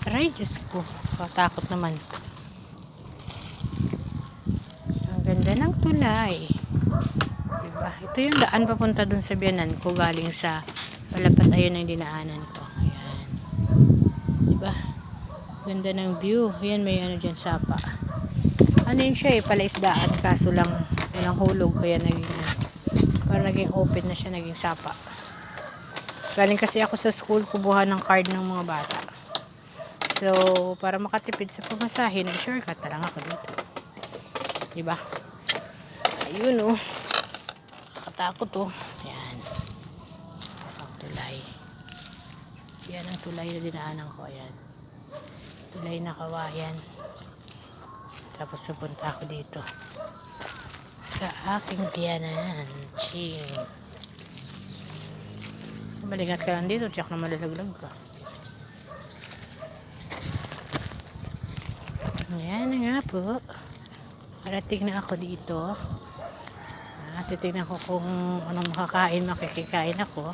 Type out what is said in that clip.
Aray, Diyos ko. Katakot naman. Ang ganda ng tulay. Diba? Ito yung daan papunta dun sa biyanan ko. Galing sa Palapat. Ayun ang dinaanan ko. Ayan. Diba? Ganda ng view. Ayan, may ano dyan, sapa. Ano yun siya palaisdaan. Kaso lang, walang hulog. Kaya naging, parang naging open na siya, naging sapa. Galing kasi ako sa school, kubuha ng card ng mga bata. So, para makatipid sa pamasahe, nag-shortcut na lang ako dito. Diba? Ayun oh. Nakatakot oh. Ayan. Isang tulay. Yan ang tulay na dinaanan ko. Ayan. Tulay na kawayan. Tapos napunta ako dito. Sa aking biyanan. Ching. Malingat ka lang dito. Tiyak na malalaglag ka. Ayan na nga po. Parating na ako dito. Titignan ko kung anong makakain, makikikain ako.